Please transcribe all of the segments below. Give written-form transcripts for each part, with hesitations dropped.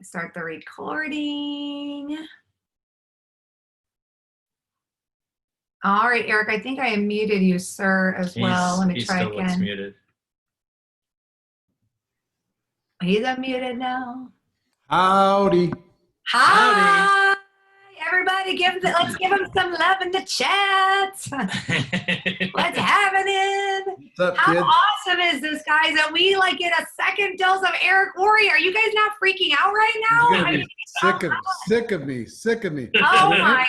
Start the recording. All right, Eric, I think I am muted you, sir, as well. Let me try again. He still looks muted. He's unmuted now. Howdy. Hi, everybody. Let's give him some love in the chat. Let's have it in. What's up, How kids? awesome is this, guys? That we like get a second dose of Eric Worre. Are you guys not freaking out right now? You're gonna be sick of me. Oh my God!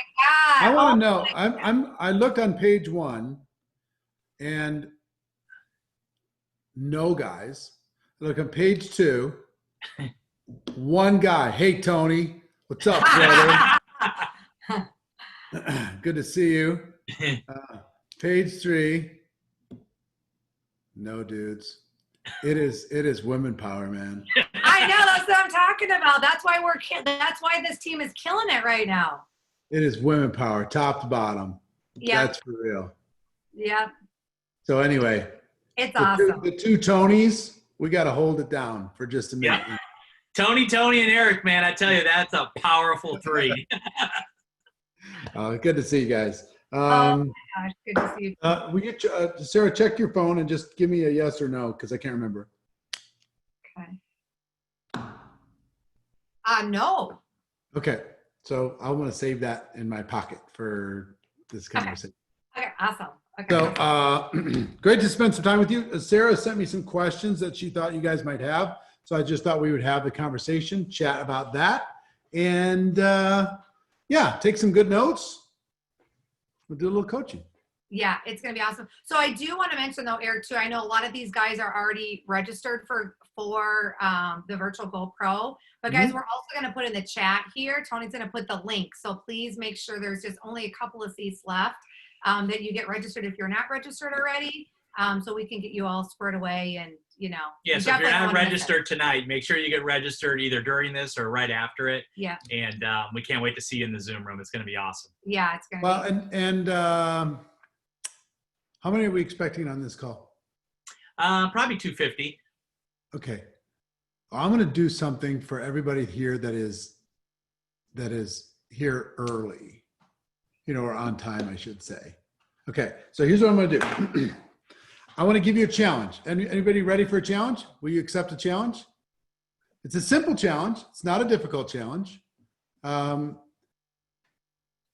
I want to know. I looked on page 1, and no guys. I look on page 2. One guy. Hey, Tony. What's up, brother? Good to see you. Page 3. No dudes. It is women power, man. I know, that's what I'm talking about. That's why this team is killing it right now. It is women power, top to bottom. Yeah, that's for real. Yeah. So anyway, it's awesome. The two Tonys, we got to hold it down for just a minute. Yeah. Tony, and Eric, man, I tell you, that's a powerful 3. Good to see you guys. Oh my gosh, good to see you. Will you, Sarah, check your phone and just give me a yes or no, because I can't remember. Okay. No. Okay, so I want to save that in my pocket for this conversation. Okay, awesome. Okay. So great to spend some time with you. Sarah sent me some questions that she thought you guys might have. So I just thought we would have the conversation, chat about that, and yeah, take some good notes. We'll do a little coaching. Yeah, it's going to be awesome. So I do want to mention though, Eric, too, I know a lot of these guys are already registered for the virtual GoPro, but guys, we're also going to put in the chat here. Tony's going to put the link. So please make sure there's just only a couple of seats left that you get registered if you're not registered already. So we can get you all squared away and, you know. Yeah, so if you're not registered tonight, make sure you get registered either during this or right after it. Yeah. And we can't wait to see you in the Zoom room. It's going to be awesome. Yeah, it's going to be. And how many are we expecting on this call? Probably 250. Okay. I'm going to do something for everybody here that is here early, you know, or on time, I should say. Okay. So here's what I'm going to do. I want to give you a challenge. Anybody ready for a challenge? Will you accept a challenge? It's a simple challenge. It's not a difficult challenge. The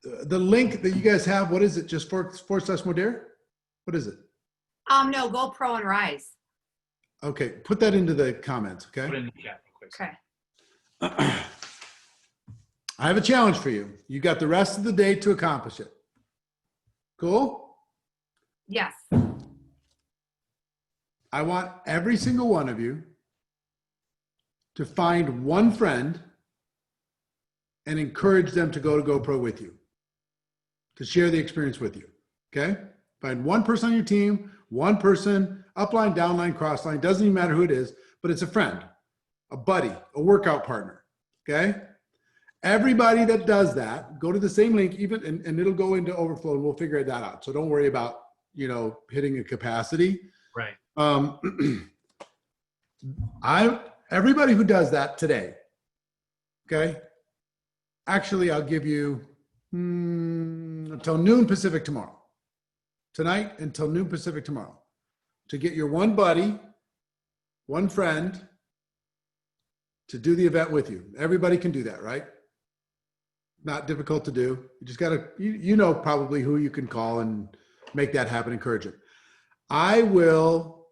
link that you guys have, what is it? Just /Modere? What is it? No, GoPro and Rise. Okay, put that into the comments, okay? Put it in the chat real quick. Okay. I have a challenge for you. You got the rest of the day to accomplish it. Cool? Yes. I want every single one of you to find one friend and encourage them to go to GoPro with you, to share the experience with you, okay? Find one person on your team, one person, upline, downline, crossline, doesn't even matter who it is, but it's a friend, a buddy, a workout partner, okay? Everybody that does that, go to the same link, and it'll go into overflow, and we'll figure that out. So don't worry about, you know, hitting a capacity. Right. Everybody who does that today, okay? Actually, I'll give you until noon Pacific tomorrow. Tonight until noon Pacific tomorrow, to get your one buddy, one friend to do the event with you. Everybody can do that, right? Not difficult to do. You just gotta, you know probably who you can call and make that happen, encourage it. I will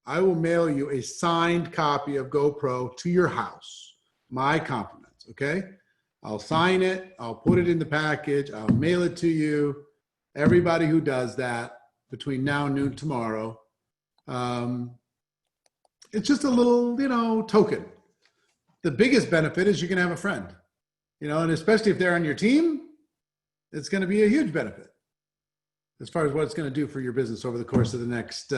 mail you a signed copy of GoPro to your house. My compliments, okay? I'll sign it, I'll put it in the package, I'll mail it to you. Everybody who does that between now and noon tomorrow, it's just a little, you know, token. The biggest benefit is you're going to have a friend, you know, and especially if they're on your team, it's going to be a huge benefit as far as what it's going to do for your business over the course of the next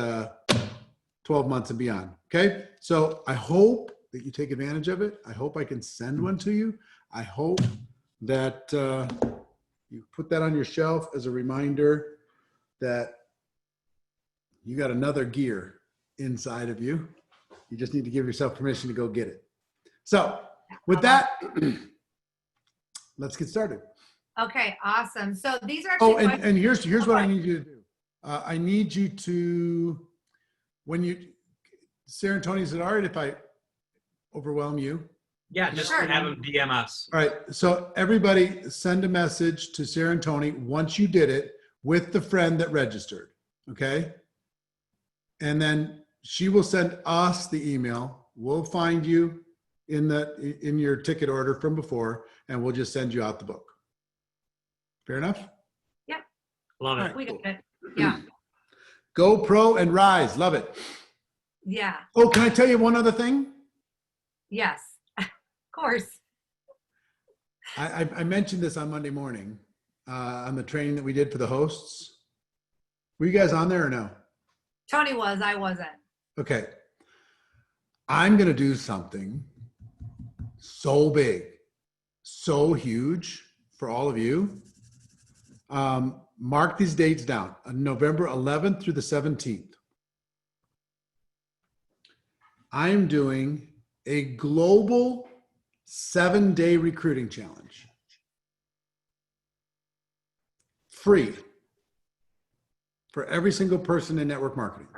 12 months and beyond. Okay. So I hope that you take advantage of it. I hope I can send one to you. I hope that, you put that on your shelf as a reminder that you got another gear inside of you You just need to give yourself permission to go get it. So with that, let's get started. Okay, awesome. So these are actually Oh, and here's what I need you to do. I need you to, Sarah and Tony, is it all right if I overwhelm you? Yeah, just Sure. have them DM us. All right. So everybody send a message to Sarah and Tony once you did it with the friend that registered. Okay. And then she will send us the email. We'll find you in your ticket order from before, and we'll just send you out the book. Fair enough? Yep. Love it. All right, We cool. got it. Yeah. Go Pro and Rise. Love it. Yeah. Oh, can I tell you one other thing? Yes. Of course. I mentioned this on Monday morning on the training that we did for the hosts. Were you guys on there or no? Tony was, I wasn't. Okay. I'm going to do something so big, so huge for all of you. Mark these dates down, November 11th through the 17th. I'm doing a global 7-day recruiting challenge. Free for every single person in network marketing.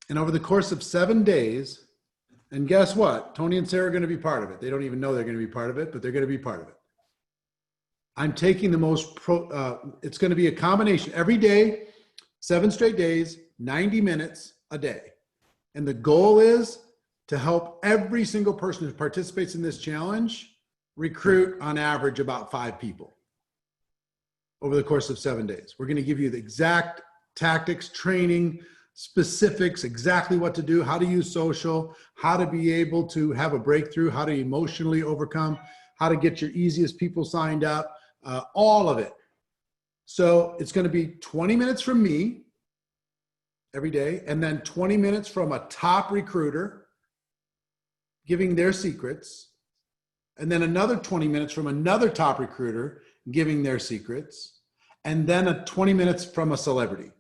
And over the course of 7 days, and guess what? Tony and Sarah are going to be part of it. They don't even know they're going to be part of it, but they're going to be part of it. I'm taking the most it's going to be a combination every day, 7 straight days, 90 minutes a day. And the goal is to help every single person who participates in this challenge recruit on average about 5 people over the course of 7 days. We're going to give you the exact tactics, training, specifics, exactly what to do, how to use social, how to be able to have a breakthrough, how to emotionally overcome, how to get your easiest people signed up, all of it. So it's going to be 20 minutes from me every day, and then 20 minutes from a top recruiter giving their secrets, and then another 20 minutes from another top recruiter giving their secrets, and then 20 minutes from a celebrity.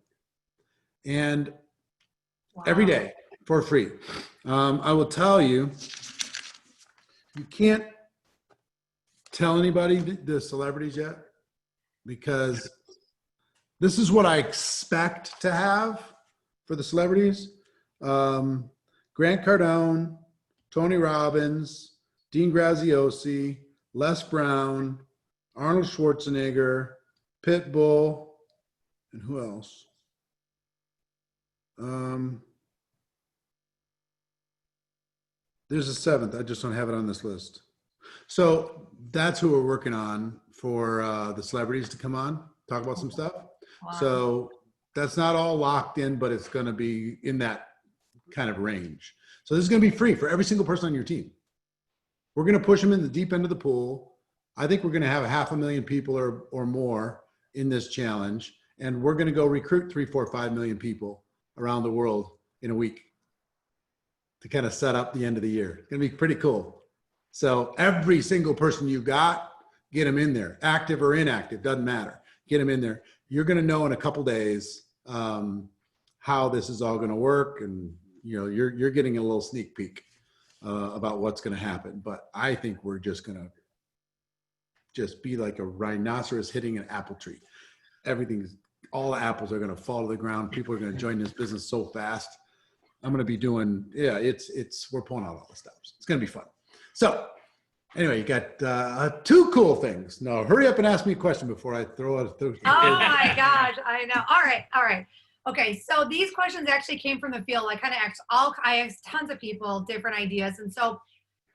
And Wow. every day for free. I will tell you, you can't tell anybody the celebrities yet, because this is what I expect to have for the celebrities. Grant Cardone, Tony Robbins, Dean Graziosi, Les Brown, Arnold Schwarzenegger, Pitbull, and who else? There's a 7th. I just don't have it on this list. So that's who we're working on for the celebrities to come on, talk about some stuff. Wow. So that's not all locked in, but it's going to be in that kind of range. So this is going to be free for every single person on your team. We're going to push them in the deep end of the pool. I think we're going to have 500,000 people or more in this challenge. And we're going to go recruit 3, 4, 5 million people around the world in a week to kind of set up the end of the year. It's going to be pretty cool. So every single person you got, get them in there, active or inactive, doesn't matter. Get them in there. You're going to know in a couple days how this is all going to work, and you're getting a little sneak peek about what's going to happen. But I think we're just going to be like a rhinoceros hitting an apple tree. All the apples are going to fall to the ground. People are going to join this business so fast. I'm going to be doing, we're pulling out all the stops. It's going to be fun. So anyway, you got 2 cool things. No, hurry up and ask me a question before I throw it. Oh my gosh, I know. All right. Okay, so these questions actually came from the field. I asked tons of people different ideas. And so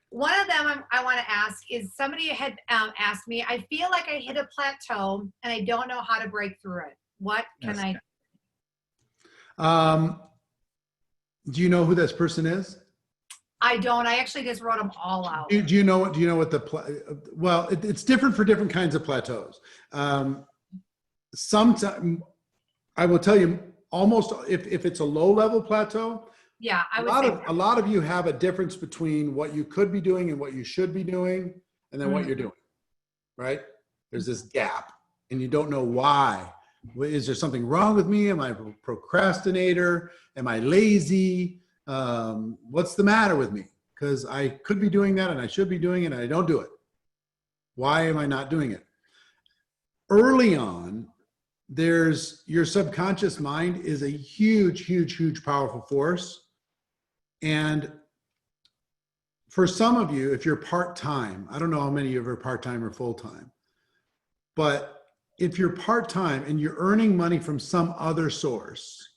one of them I want to ask is, somebody had asked me, I feel like I hit a plateau and I don't know how to break through it. What can I? Do you know who this person is? I don't. I actually just wrote them all out. Do you know what well, it's different for different kinds of plateaus. Sometimes I will tell you, almost if it's a low level plateau, yeah, a lot of you have a difference between what you could be doing and what you should be doing, and then what you're doing, right? There's this gap, and you don't know why. Is there something wrong with me? Am I a procrastinator? Am I lazy? What's the matter with me? Because I could be doing that and I should be doing it and I don't do it. Why am I not doing it? Early on, your subconscious mind is a huge, huge, huge, powerful force. And for some of you, if you're part-time, I don't know how many of you are part-time or full-time, but if you're part-time and you're earning money from some other source,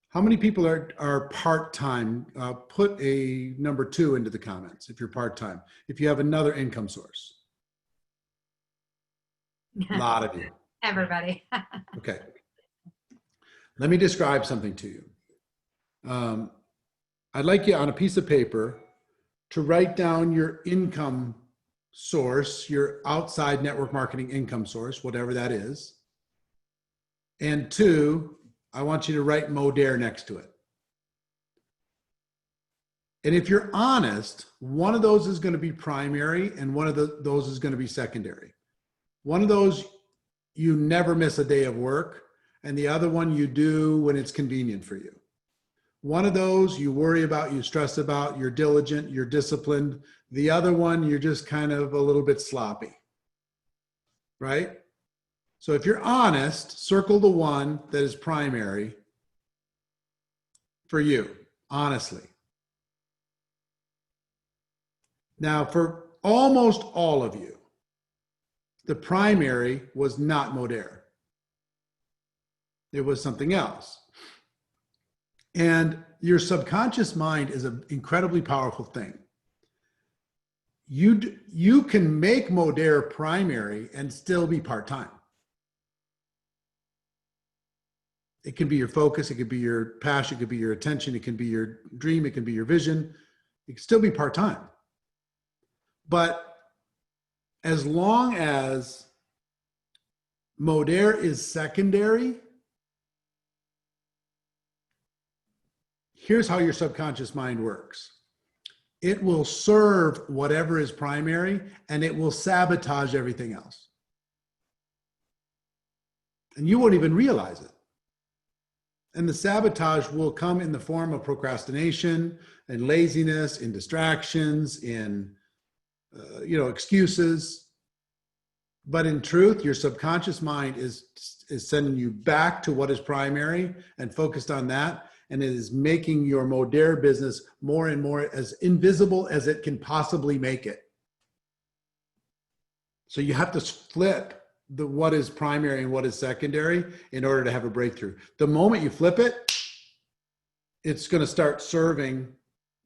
how many people are part-time? Put a number 2 into the comments if you're part-time, if you have another income source. A lot of you. Everybody. Okay. Let me describe something to you. I'd like you on a piece of paper to write down your income source, your outside network marketing income source, whatever that is. And 2, I want you to write Modere next to it. And if you're honest, one of those is going to be primary and one of those is going to be secondary. One of those, you never miss a day of work, and the other one you do when it's convenient for you. One of those you worry about, you stress about, you're diligent, you're disciplined. The other one, you're just kind of a little bit sloppy, right? So if you're honest, circle the one that is primary for you, honestly. Now, for almost all of you, the primary was not Modere. It was something else. And your subconscious mind is an incredibly powerful thing. You can make Modere primary and still be part-time. It can be your focus, it could be your passion, it could be your attention, it can be your dream, it can be your vision. It can still be part-time. But as long as Modere is secondary, here's how your subconscious mind works. It will serve whatever is primary and it will sabotage everything else. And you won't even realize it. And the sabotage will come in the form of procrastination and laziness, in distractions, in excuses. But in truth, your subconscious mind is sending you back to what is primary and focused on that. And it is making your Modere business more and more as invisible as it can possibly make it. So you have to flip what is primary and what is secondary in order to have a breakthrough. The moment you flip it, it's going to start serving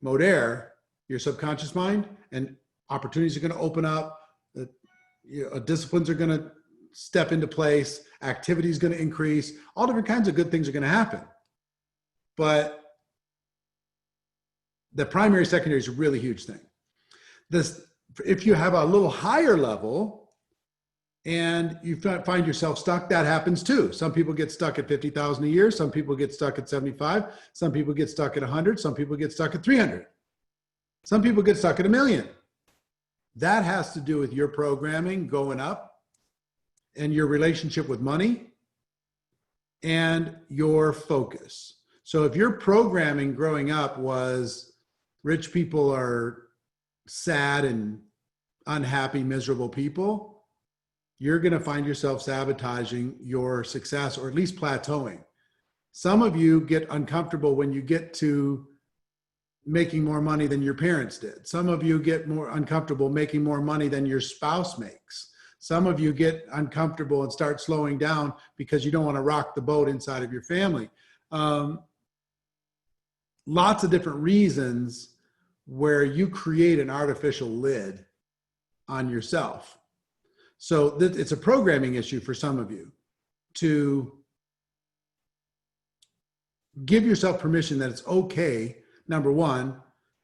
Modere, your subconscious mind, and opportunities are going to open up. Disciplines are going to step into place. Activity is going to increase. All different kinds of good things are going to happen. But the primary, secondary is a really huge thing. If you have a little higher level and you find yourself stuck, that happens too. Some people get stuck at 50,000 a year. Some people get stuck at 75. Some people get stuck at 100. Some people get stuck at 300. Some people get stuck at 1 million. That has to do with your programming going up and your relationship with money and your focus. So if your programming growing up was rich people are sad and unhappy, miserable people, you're going to find yourself sabotaging your success or at least plateauing. Some of you get uncomfortable when you get to making more money than your parents did. Some of you get more uncomfortable making more money than your spouse makes. Some of you get uncomfortable and start slowing down because you don't want to rock the boat inside of your family. Lots of different reasons where you create an artificial lid on yourself. So it's a programming issue for some of you to give yourself permission that it's okay, number one,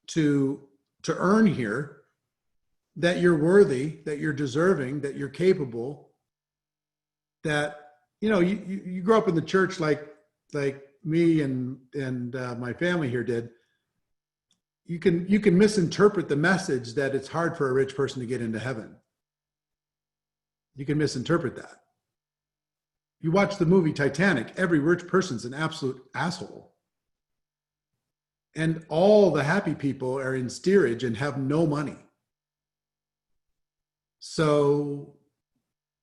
to earn here, that you're worthy, that you're deserving, that you're capable, that, you grow up in the church like me and my family here did. You can misinterpret the message that it's hard for a rich person to get into heaven. You can misinterpret that. You watch the movie Titanic, every rich person's an absolute asshole. And all the happy people are in steerage and have no money. So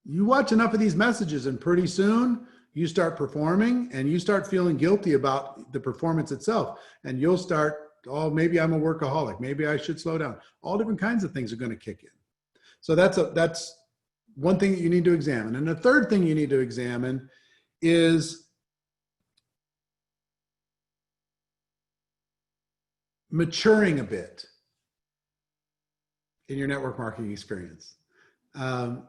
you watch enough of these messages and pretty soon you start performing and you start feeling guilty about the performance itself. And you'll start, oh, maybe I'm a workaholic. Maybe I should slow down. All different kinds of things are going to kick in. So that's one thing that you need to examine. And the third thing you need to examine is maturing a bit in your network marketing experience.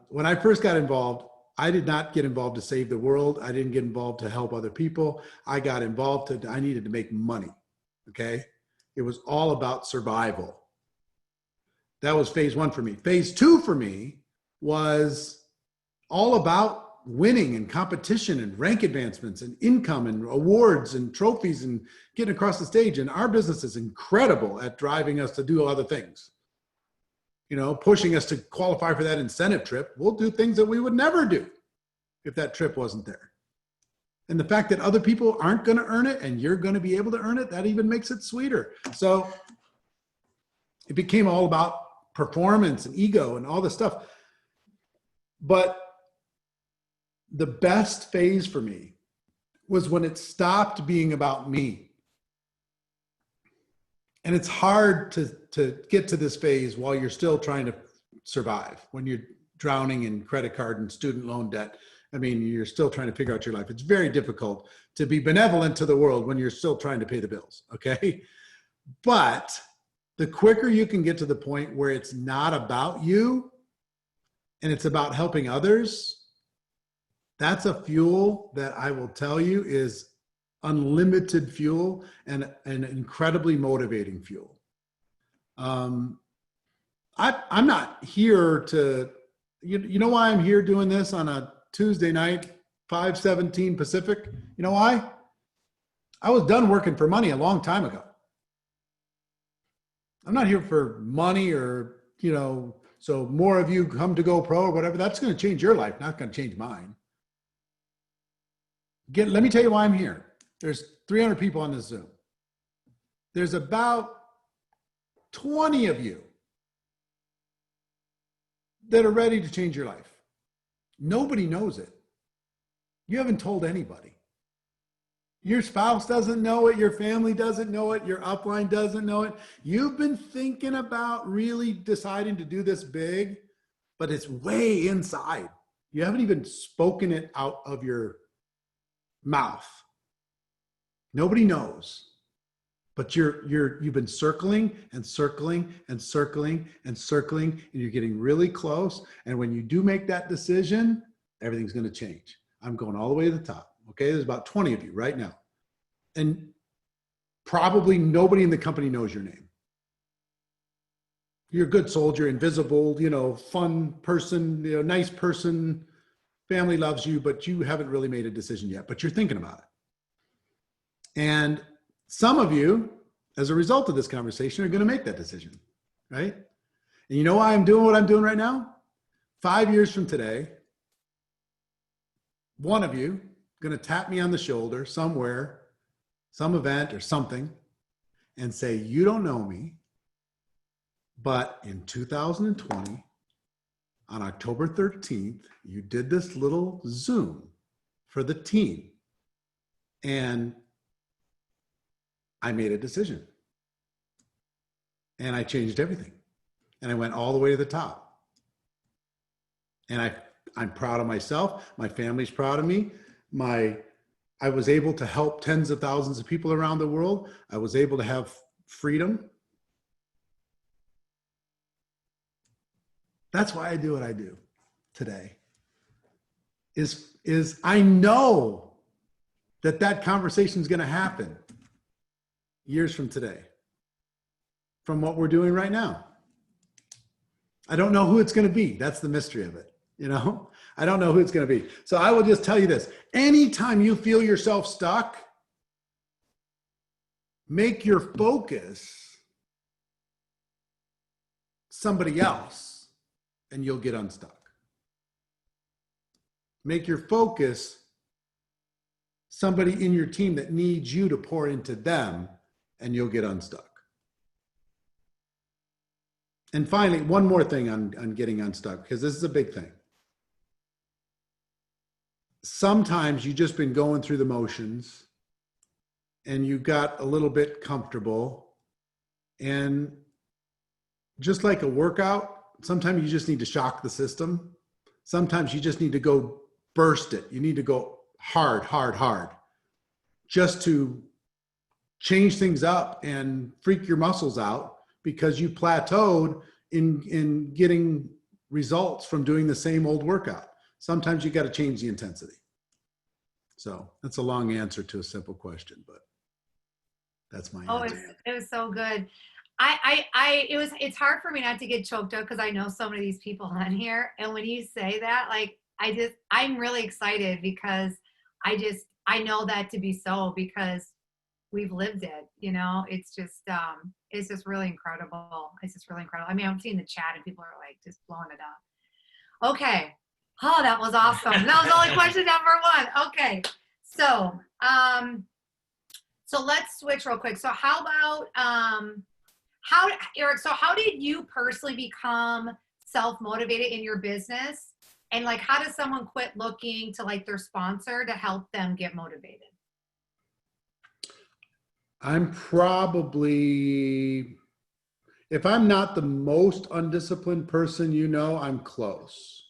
When I first got involved, I did not get involved to save the world. I didn't get involved to help other people. I got involved I needed to make money. Okay. It was all about survival. That was phase one for me. Phase two for me was all about winning and competition and rank advancements and income and awards and trophies and getting across the stage. And our business is incredible at driving us to do other things. You know, pushing us to qualify for that incentive trip. We'll do things that we would never do if that trip wasn't there. And the fact that other people aren't going to earn it and you're going to be able to earn it, that even makes it sweeter. So it became all about performance and ego and all this stuff. But the best phase for me was when it stopped being about me. And it's hard to get to this phase while you're still trying to survive, when you're drowning in credit card and student loan debt. I mean, you're still trying to figure out your life. It's very difficult to be benevolent to the world when you're still trying to pay the bills, okay? But the quicker you can get to the point where it's not about you and it's about helping others, that's a fuel that I will tell you is unlimited fuel and an incredibly motivating fuel. I'm not here to, you know why I'm here doing this on a Tuesday night, 5:17 Pacific? You know why? I was done working for money a long time ago. I'm not here for money or, you know, so more of you come to Go Pro or whatever. That's going to change your life, not going to change mine. Let me tell you why I'm here. There's 300 people on this Zoom. There's about 20 of you that are ready to change your life. Nobody knows it. You haven't told anybody. Your spouse doesn't know it. Your family doesn't know it. Your upline doesn't know it. You've been thinking about really deciding to do this big, but it's way inside. You haven't even spoken it out of your mouth. Nobody knows, but you've been circling and circling and circling and circling, and you're getting really close. And when you do make that decision, everything's going to change. I'm going all the way to the top. Okay. There's about 20 of you right now. And probably nobody in the company knows your name. You're a good soldier, invisible, you know, fun person, you know, nice person, family loves you, but you haven't really made a decision yet, but you're thinking about it. And some of you, as a result of this conversation, are going to make that decision, right? And you know why I'm doing what I'm doing right now? 5 years from today, one of you going to tap me on the shoulder somewhere, some event or something, and say, you don't know me, but in 2020, on October 13th, you did this little Zoom for the team. And I made a decision. And I changed everything. And I went all the way to the top. And I'm proud of myself. My family's proud of me. I was able to help tens of thousands of people around the world. I was able to have freedom. That's why I do what I do today. Is I know that conversation is going to happen years from today, from what we're doing right now. I don't know who it's going to be. That's the mystery of it. You know, I don't know who it's going to be. So I will just tell you this. Anytime you feel yourself stuck, make your focus somebody else and you'll get unstuck. Make your focus somebody in your team that needs you to pour into them, and you'll get unstuck. And finally, one more thing on getting unstuck, because this is a big thing. Sometimes you've just been going through the motions and you got a little bit comfortable, and just like a workout, sometimes you just need to shock the system. Sometimes you just need to go burst it. You need to go hard, hard, hard, just to change things up and freak your muscles out, because you plateaued in getting results from doing the same old workout. Sometimes you got to change the intensity. So that's a long answer to a simple question, but that's my answer. It was so good. It's hard for me not to get choked up because I know so many of these people on here. And when you say that, like, I'm really excited because I know that to be so, because we've lived it, you know. It's just really incredible. It's just really incredible. I mean, I'm seeing the chat and people are like just blowing it up. Okay. Oh, that was awesome. That was only question number one. Okay. So, so let's switch real quick. So how about, Eric, so how did you personally become self-motivated in your business? And like, how does someone quit looking to like their sponsor to help them get motivated? I'm probably, if I'm not the most undisciplined person, you know, I'm close.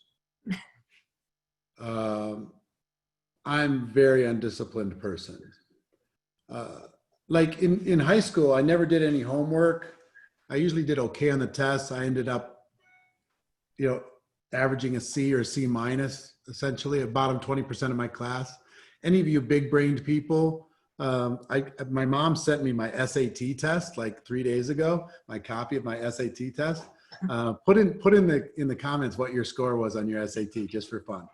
I'm very undisciplined person. Like in high school, I never did any homework. I usually did okay on the tests. I ended up, you know, averaging a C or a C minus, essentially, at bottom 20% of my class. Any of you big-brained people, my mom sent me my SAT test like 3 days ago, my copy of my SAT test. Put in the comments what your score was on your SAT, just for fun.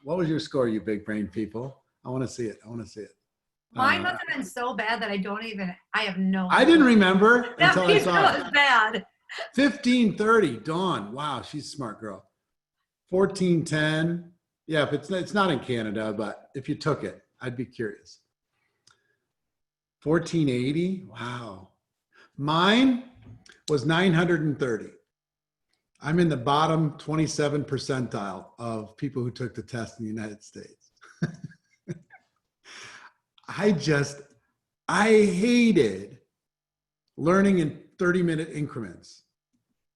What was your score, you big-brained people? I want to see it. I want to see it. Mine must have been so bad that I have no I didn't remember that until I saw it. was bad. 1530, Dawn. Wow, she's a smart girl. 1410. Yeah, if it's not in Canada, but if you took it, I'd be curious. 1480. Wow. Mine was 930. I'm in the bottom 27 percentile of people who took the test in the United States. I hated learning in 30-minute increments.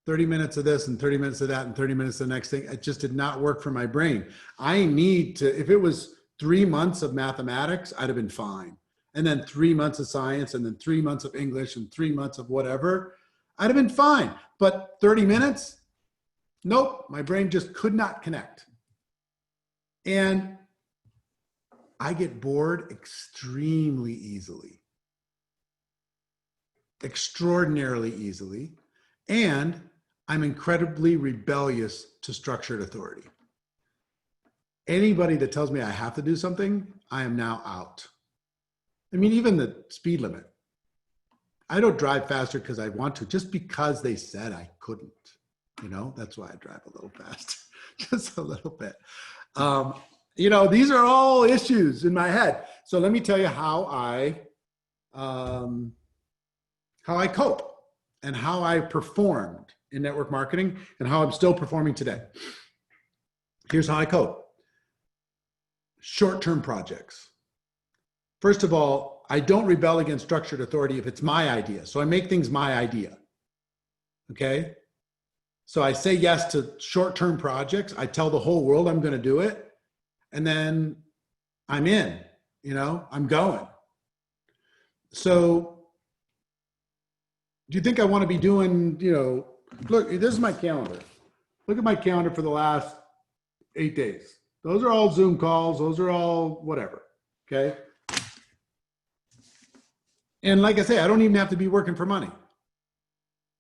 30 minutes of this and 30 minutes of that and 30 minutes of the next thing. It just did not work for my brain. I need to, if it was 3 months of mathematics, I'd have been fine. And then 3 months of science, and then 3 months of English, and 3 months of whatever, I'd have been fine. But 30 minutes, nope, my brain just could not connect. And I get bored extremely easily, extraordinarily easily, and I'm incredibly rebellious to structured authority. Anybody that tells me I have to do something, I am now out. I mean, even the speed limit. I don't drive faster because I want to, just because they said I couldn't. You know, that's why I drive a little faster, just a little bit. You know, these are all issues in my head. So let me tell you how I cope and how I performed in network marketing and how I'm still performing today. Here's how I cope. Short-term projects. First of all, I don't rebel against structured authority if it's my idea. So I make things my idea. Okay? So I say yes to short-term projects. I tell the whole world I'm going to do it. And then I'm in, you know, I'm going. So do you think I want to be doing, you know, look, this is my calendar. Look at my calendar for the last 8 days. Those are all Zoom calls. Those are all whatever. Okay. And like I say, I don't even have to be working for money.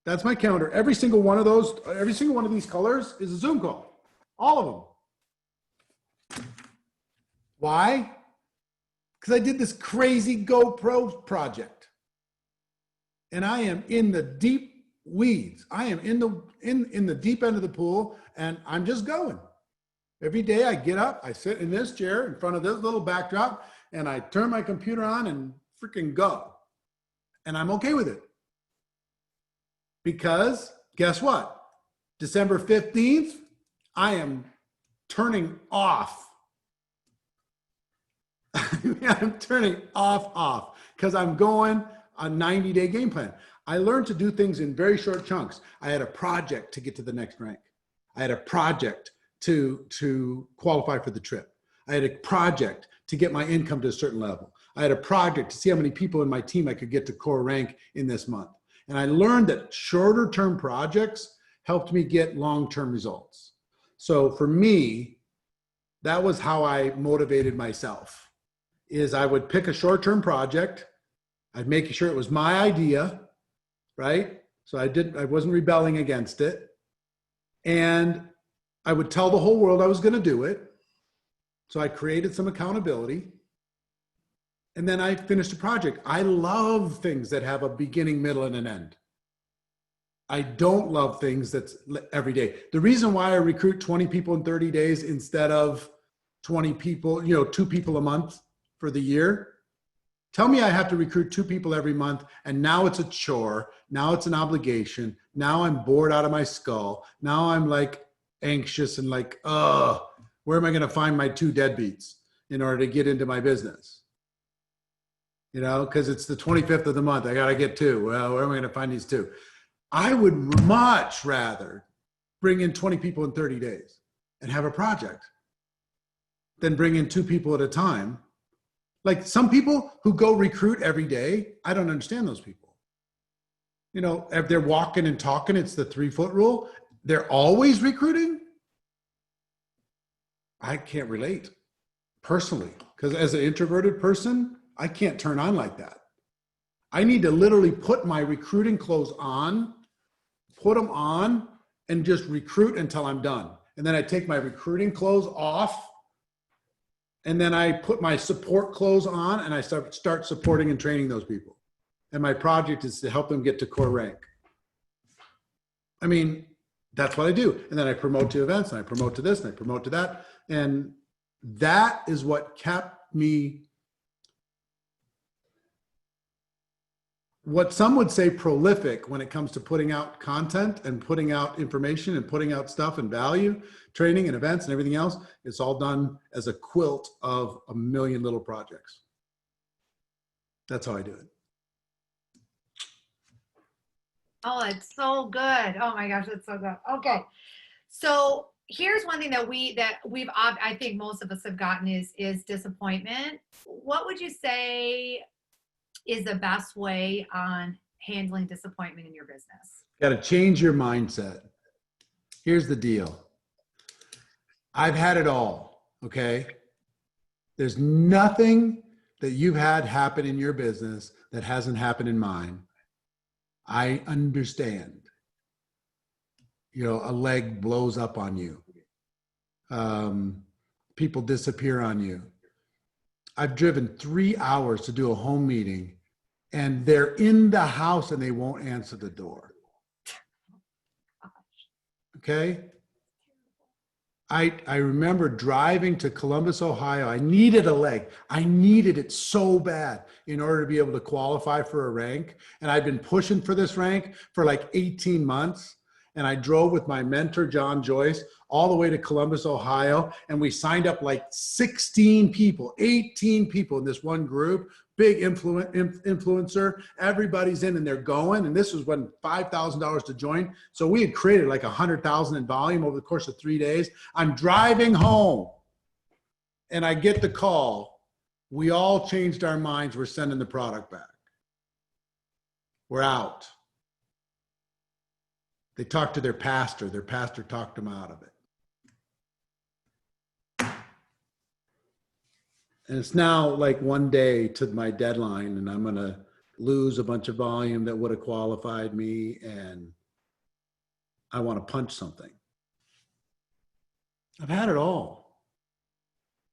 That's my calendar. Every single one of those, every single one of these colors is a Zoom call. All of them. Why? Because I did this crazy GoPro project. And I am in the deep weeds. I am in the deep end of the pool, and I'm just going. Every day I get up, I sit in this chair in front of this little backdrop, and I turn my computer on and freaking go. And I'm okay with it. Because guess what? December 15th, I am turning off. I'm turning off because I'm going a 90-day game plan. I learned to do things in very short chunks. I had a project to get to the next rank. I had a project to qualify for the trip. I had a project to get my income to a certain level. I had a project to see how many people in my team I could get to core rank in this month. And I learned that shorter term projects helped me get long-term results. So for me, that was how I motivated myself, is I would pick a short-term project. I'd make sure it was my idea, right? So I wasn't rebelling against it. And I would tell the whole world I was going to do it. So I created some accountability. And then I finished the project. I love things that have a beginning, middle, and an end. I don't love things that's every day. The reason why I recruit 20 people in 30 days instead of 20 people, 2 people a month for the year. Tell me I have to recruit 2 people every month, and now it's a chore. Now it's an obligation. Now I'm bored out of my skull. Now I'm like anxious and like, where am I going to find my 2 deadbeats in order to get into my business? Because it's the 25th of the month. I got to get 2. Well, where am I going to find these 2? I would much rather bring in 20 people in 30 days and have a project than bring in 2 people at a time. Like some people who go recruit every day, I don't understand those people. If they're walking and talking, it's the 3-foot rule. They're always recruiting. I can't relate personally, because as an introverted person, I can't turn on like that. I need to literally put my recruiting clothes on, put them on, and just recruit until I'm done. And then I take my recruiting clothes off, and then I put my support clothes on, and I start supporting and training those people. And my project is to help them get to core rank. I mean, that's what I do. And then I promote to events, and I promote to this, and I promote to that. And that is what kept me, what some would say prolific when it comes to putting out content and putting out information and putting out stuff and value, training and events and everything else. It's all done as a quilt of a million little projects. That's how I do it. Oh, it's so good. Oh my gosh, it's so good. Okay. So here's one thing that we've, I think most of us have gotten is disappointment. What would you say is the best way on handling disappointment in your business? Got to change your mindset. Here's the deal. I've had it all, okay? There's nothing that you've had happen in your business that hasn't happened in mine. I understand. A leg blows up on you. People disappear on you. I've driven 3 hours to do a home meeting, and they're in the house and they won't answer the door. Okay? I remember driving to Columbus, Ohio. I needed a leg. I needed it so bad in order to be able to qualify for a rank. And I've been pushing for this rank for like 18 months. And I drove with my mentor, John Joyce, all the way to Columbus, Ohio. And we signed up like 16 people, 18 people in this one group, big influencer. Everybody's in and they're going. And this was when $5,000 to join. So we had created like 100,000 in volume over the course of 3 days. I'm driving home and I get the call. We all changed our minds. We're sending the product back. We're out. They talked to their pastor. Their pastor talked them out of it. And it's now like 1 day to my deadline, and I'm going to lose a bunch of volume that would have qualified me, and I want to punch something. I've had it all.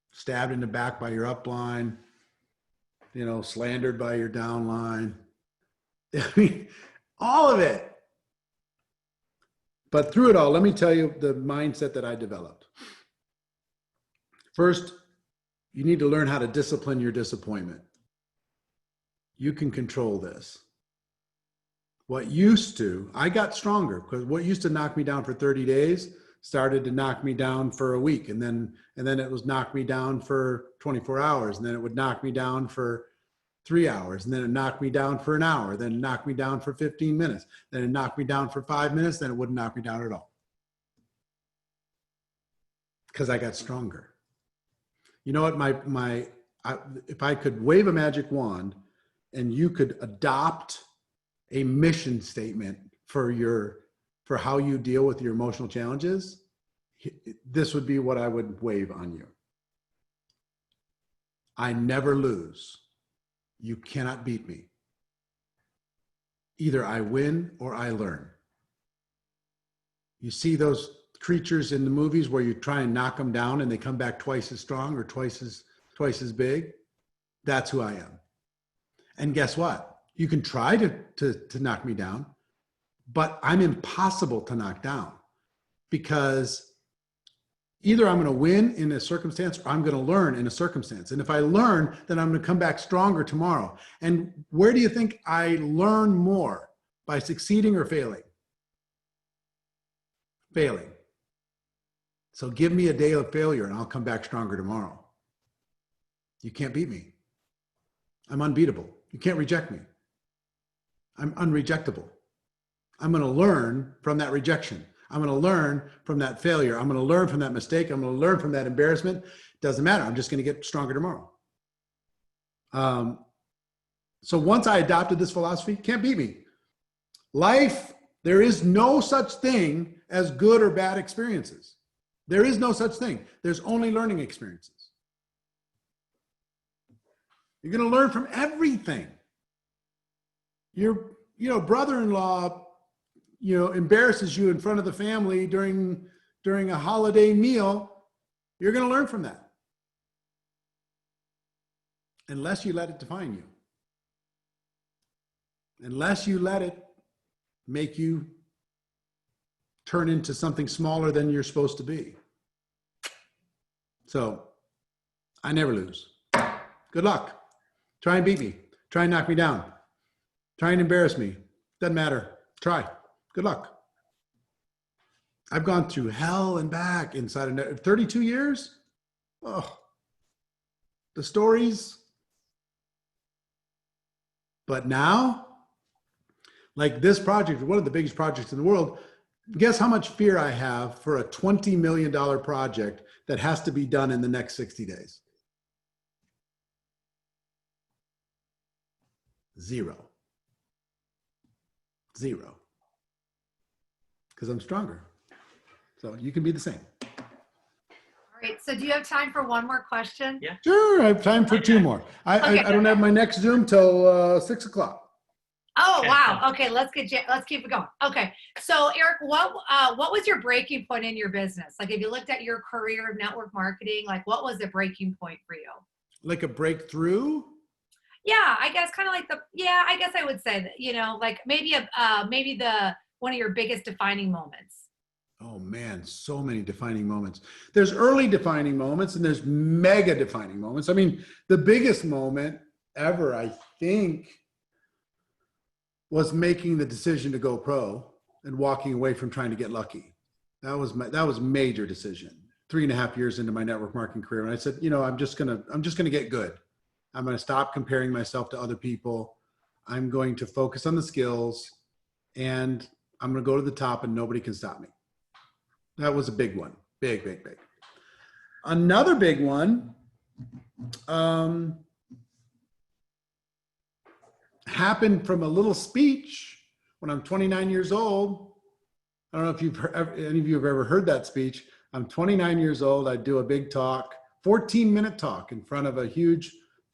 Stabbed in the back by your upline, slandered by your downline. I mean, all of it. But through it all, let me tell you the mindset that I developed. First, you need to learn how to discipline your disappointment. You can control this. I got stronger because what used to knock me down for 30 days started to knock me down for a week. And then it was knock me down for 24 hours. And then it would knock me down for 3 hours. And then it knocked me down for an hour. Then it knocked me down for 15 minutes. Then it knocked me down for 5 minutes. Then it wouldn't knock me down at all. Because I got stronger. You know what, if I could wave a magic wand and you could adopt a mission statement for how you deal with your emotional challenges, this would be what I would wave on you. I never lose. You cannot beat me. Either I win or I learn. You see those creatures in the movies where you try and knock them down and they come back twice as strong or twice as big? That's who I am. And guess what? You can try to knock me down, but I'm impossible to knock down, because either I'm going to win in a circumstance or I'm going to learn in a circumstance. And if I learn, then I'm going to come back stronger tomorrow. And where do you think I learn more? By succeeding or failing? Failing. So give me a day of failure and I'll come back stronger tomorrow. You can't beat me. I'm unbeatable. You can't reject me. I'm unrejectable. I'm going to learn from that rejection. I'm going to learn from that failure. I'm going to learn from that mistake. I'm going to learn from that embarrassment. Doesn't matter. I'm just going to get stronger tomorrow. So once I adopted this philosophy, can't beat me. Life, there is no such thing as good or bad experiences. There is no such thing. There's only learning experiences. You're going to learn from everything. Your, brother-in-law, embarrasses you in front of the family during a holiday meal. You're going to learn from that. Unless you let it define you. Unless you let it make you turn into something smaller than you're supposed to be. So, I never lose. Good luck. Try and beat me. Try and knock me down. Try and embarrass me. Doesn't matter. Try. Good luck. I've gone through hell and back inside of 32 years. Oh, the stories. But now, like this project, one of the biggest projects in the world, guess how much fear I have for a $20 million project that has to be done in the next 60 days? Zero. Because I'm stronger. So you can be the same. All right. So do you have time for one more question? Yeah. Sure. I have time for two more. I don't have my next Zoom till 6 o'clock. Oh, wow. Okay. Let's keep it going. Okay. So Eric, what was your breaking point in your business? Like if you looked at your career of network marketing, like what was the breaking point for you? Like a breakthrough? Yeah, I guess kind of like I guess I would say that, like maybe one of your biggest defining moments. Oh man, so many defining moments. There's early defining moments and there's mega defining moments. I mean, the biggest moment ever, I think, was making the decision to go pro and walking away from trying to get lucky. That was a major decision. 3.5 years into my network marketing career. And I said, I'm just gonna get good. I'm going to stop comparing myself to other people. I'm going to focus on the skills and I'm going to go to the top and nobody can stop me. That was a big one. Big. Another big one happened from a little speech when I'm 29 years old. I don't know if any of you have ever heard that speech. I'm 29 years old. I do a big talk, 14-minute talk in front of a huge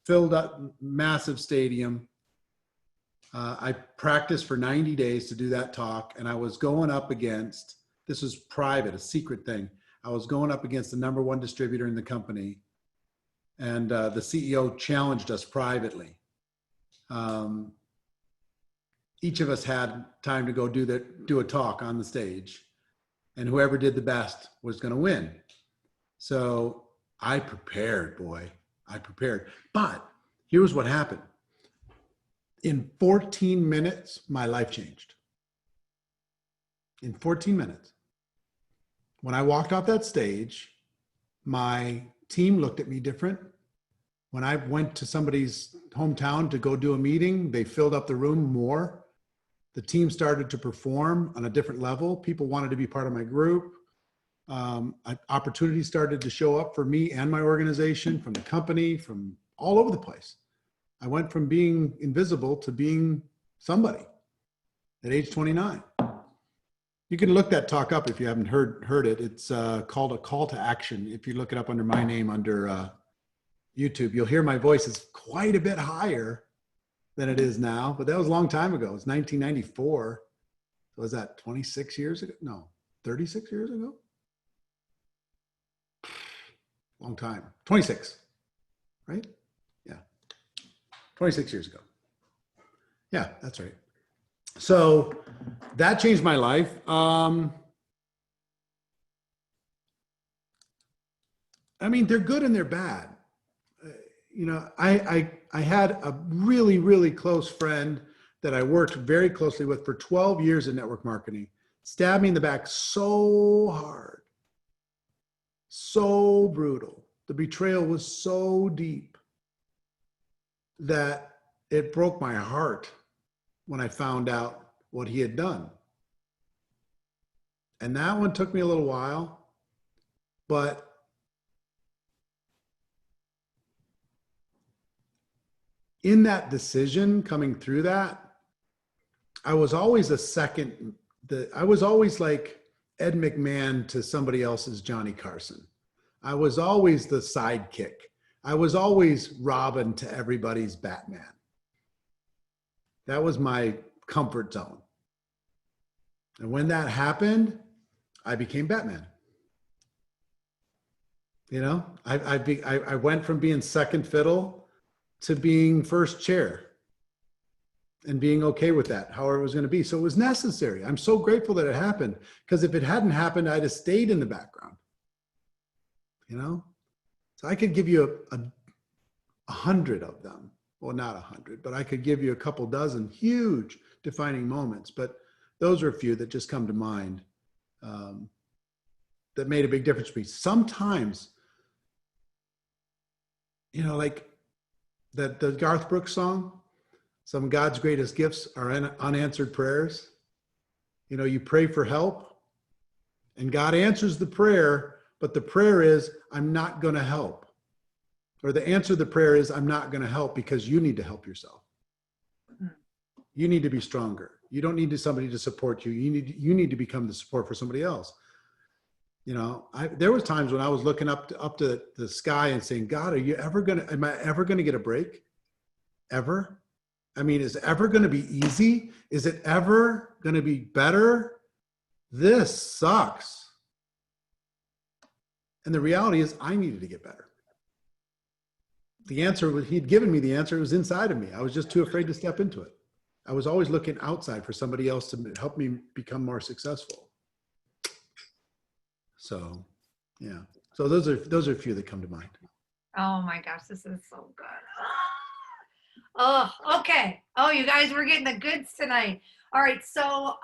filled up massive stadium. I practiced for 90 days to do that talk. And I was going up against, this was private, a secret thing. I was going up against the #1 distributor in the company. And the CEO challenged us privately. Each of us had time to go do a talk on the stage. And whoever did the best was going to win. So I prepared, boy. I prepared. But here's what happened. In 14 minutes, my life changed. In 14 minutes. When I walked off that stage, my team looked at me different. When I went to somebody's hometown to go do a meeting, they filled up the room more. The team started to perform on a different level. People wanted to be part of my group. Opportunities started to show up for me and my organization, from the company, from all over the place. I went from being invisible to being somebody at age 29. You can look that talk up if you haven't heard it. It's called A Call to Action. If you look it up under my name under YouTube, you'll hear my voice is quite a bit higher than it is now, but that was a long time ago. It's 1994. So was that 26 years ago? No, 36 years ago? Long time. 26, right? Yeah. 26 years ago. Yeah, that's right. So that changed my life. I mean, they're good and they're bad. You know, I had a really, really close friend that I worked very closely with for 12 years in network marketing, stabbed me in the back so hard, so brutal. The betrayal was so deep that it broke my heart when I found out what he had done. And that one took me a little while, but in that decision, coming through that, I was always I was always like Ed McMahon to somebody else's Johnny Carson. I was always the sidekick. I was always Robin to everybody's Batman. That was my comfort zone. And when that happened, I became Batman. You know, I went from being second fiddle to being first chair and being okay with that, however it was going to be. So it was necessary. I'm so grateful that it happened, because if it hadn't happened, I'd have stayed in the background, you know? So I could give you a 100 of them. Well, not 100, but I could give you a couple dozen huge defining moments. But those are a few that just come to mind that made a big difference for me. Sometimes, you know, like the Garth Brooks song, some of God's greatest gifts are unanswered prayers. You know, you pray for help and God answers the prayer, but the prayer is, I'm not going to help. Or the answer to the prayer is, I'm not going to help because you need to help yourself. You need to be stronger. You don't need somebody to support you. You need to become the support for somebody else. You know, there was times when I was looking up to the sky and saying, God, am I ever going to get a break? Ever? I mean, is it ever going to be easy? Is it ever going to be better? This sucks. And the reality is I needed to get better. The answer was, he'd given me the answer. It was inside of me. I was just too afraid to step into it. I was always looking outside for somebody else to help me become more successful. So, yeah. So those are a few that come to mind. Oh my gosh, this is so good. Oh, okay. Oh, you guys, we're getting the goods tonight. All right. So,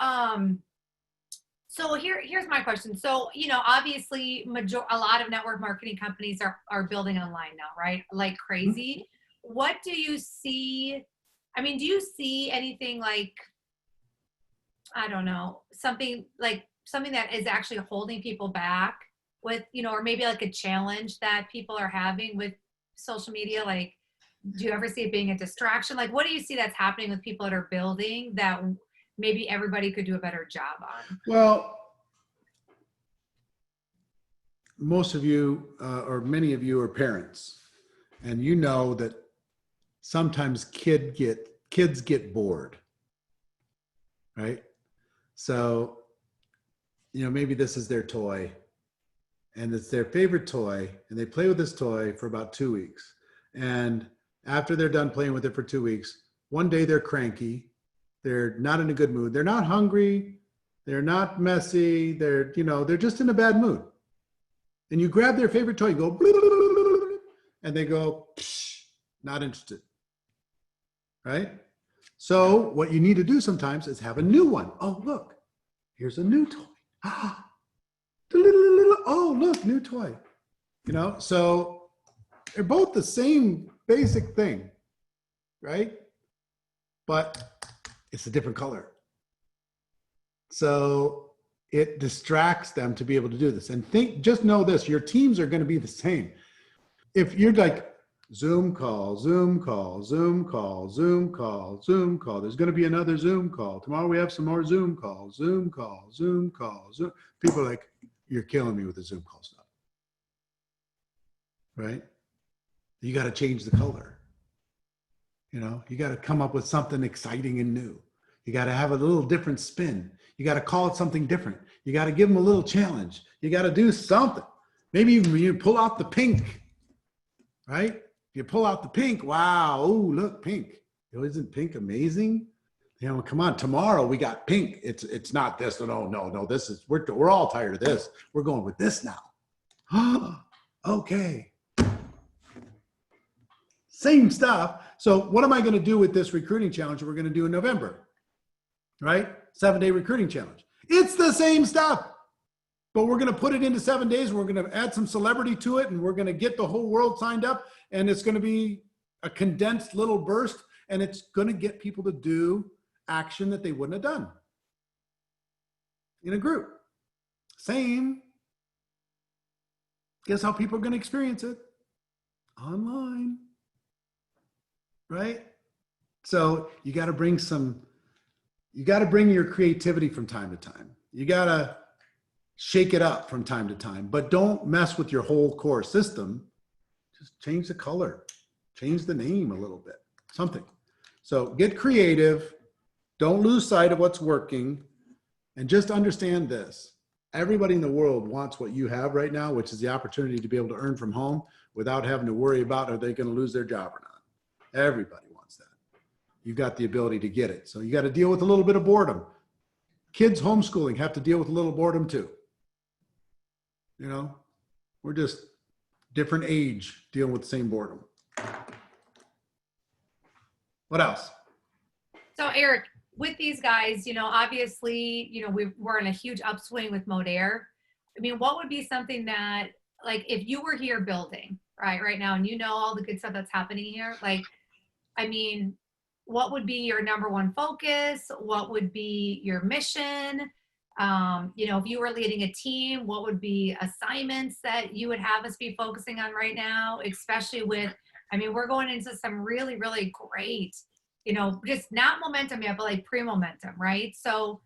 here's my question. So, you know, obviously a lot of network marketing companies are building online now, right? Like crazy. What do you see? I mean, do you see anything like, I don't know, something that is actually holding people back with, you know, or maybe like a challenge that people are having with social media? Like, do you ever see it being a distraction? Like, what do you see that's happening with people that are building that maybe everybody could do a better job on? Well, most of you or many of you are parents, and you know that sometimes kids get bored, right? So, you know, maybe this is their toy and it's their favorite toy, and they play with this toy for about 2 weeks. And after they're done playing with it for 2 weeks, one day they're cranky. They're not in a good mood. They're not hungry. They're not messy. They're just in a bad mood. And you grab their favorite toy and go, and they go, psh, not interested, right? So what you need to do sometimes is have a new one. Oh, look, here's a new toy. Oh, look, new toy. You know, so they're both the same basic thing, right? But it's a different color. So it distracts them to be able to do this. And just know this, your teams are going to be the same. If you're like Zoom call, Zoom call, Zoom call, Zoom call, Zoom call, there's going to be another Zoom call. Tomorrow we have some more Zoom calls, Zoom call, Zoom call, Zoom. People are like, you're killing me with the Zoom call stuff, right? You got to change the color. You know, you got to come up with something exciting and new. You got to have a little different spin. You got to call it something different. You got to give them a little challenge. You got to do something. Maybe you pull out the pink, right? You pull out the pink. Wow. Oh, look, pink. Isn't pink amazing? You know, come on. Tomorrow we got pink. It's not this. No. This is we're all tired of this. We're going with this now. Okay. Same stuff. So what am I going to do with this recruiting challenge we're going to do in November? Right? 7-day recruiting challenge. It's the same stuff, but we're going to put it into 7 days. We're going to add some celebrity to it, and we're going to get the whole world signed up, and it's going to be a condensed little burst, and it's going to get people to do action that they wouldn't have done in a group. Same. Guess how people are going to experience it? Online. Right? So you got to bring your creativity from time to time. You got to shake it up from time to time, but don't mess with your whole core system. Just change the color, change the name a little bit, something. So get creative. Don't lose sight of what's working, and just understand this. Everybody in the world wants what you have right now, which is the opportunity to be able to earn from home without having to worry about are they going to lose their job or not. Everybody wants that. You've got the ability to get it. So you got to deal with a little bit of boredom. Kids homeschooling have to deal with a little boredom too. You know, we're just different age dealing with the same boredom. What else? So Eric, with these guys, you know, obviously, you know, we're in a huge upswing with Worre. I mean, what would be something that, like, if you were here building, right now, and you know all the good stuff that's happening here, like, I mean, what would be your number one focus? What would be your mission? You know, if you were leading a team, what would be assignments that you would have us be focusing on right now, especially with, I mean, we're going into some really, really great, you know, just not momentum yet, but like pre-momentum, right? So,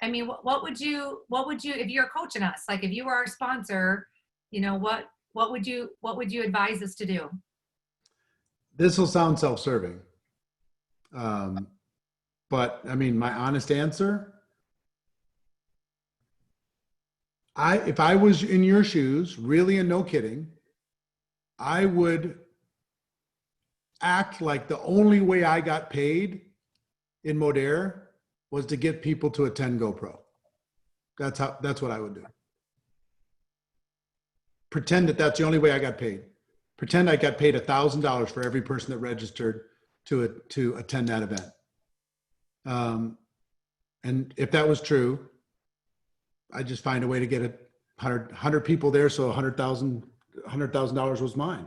I mean, what would you, if you're coaching us, like if you were our sponsor, you know, what would you advise us to do? This will sound self-serving. But I mean, my honest answer, if I was in your shoes, really and no kidding, I would act like the only way I got paid in Worre was to get people to attend GoPro. That's what I would do. Pretend that that's the only way I got paid. Pretend I got paid $1,000 for every person that registered to attend that event. And if that was true, I just find a way to get 100 people there, so $100,000 was mine.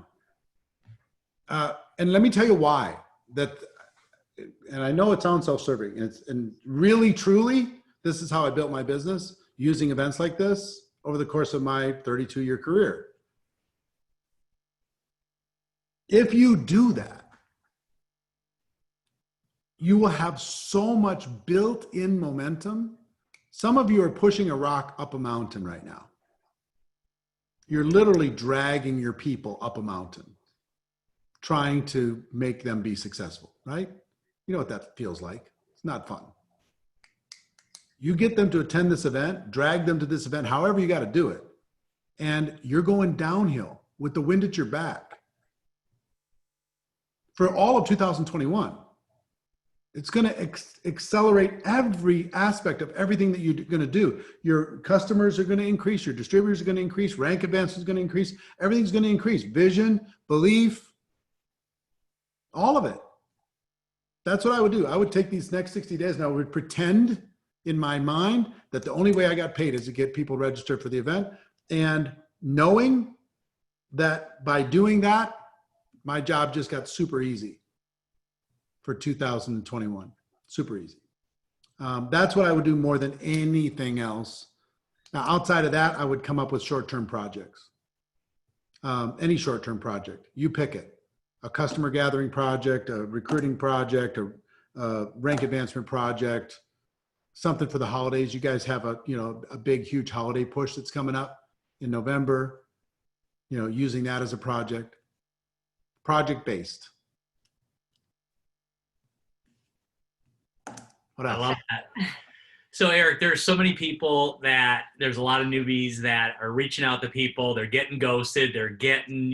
And let me tell you why. And I know it sounds self-serving, and really, truly, this is how I built my business, using events like this over the course of my 32-year career. If you do that, you will have so much built-in momentum. Some of you are pushing a rock up a mountain right now. You're literally dragging your people up a mountain, trying to make them be successful, right? You know what that feels like. It's not fun. You get them to attend this event, drag them to this event, however you got to do it, and you're going downhill with the wind at your back for all of 2021. It's going to accelerate every aspect of everything that you're going to do. Your customers are going to increase. Your distributors are going to increase. Rank advance is going to increase. Everything's going to increase. Vision, belief, all of it. That's what I would do. I would take these next 60 days and I would pretend in my mind that the only way I got paid is to get people registered for the event. And knowing that by doing that, my job just got super easy for 2021. Super easy. That's what I would do more than anything else. Now, outside of that, I would come up with short-term projects. Any short-term project, you pick it. A customer gathering project, a recruiting project, a rank advancement project, something for the holidays. You guys have a big, huge holiday push that's coming up in November, using that as a project based. What else? I love that. So Eric, there's so many people that there's a lot of newbies that are reaching out to people. They're getting ghosted. They're getting,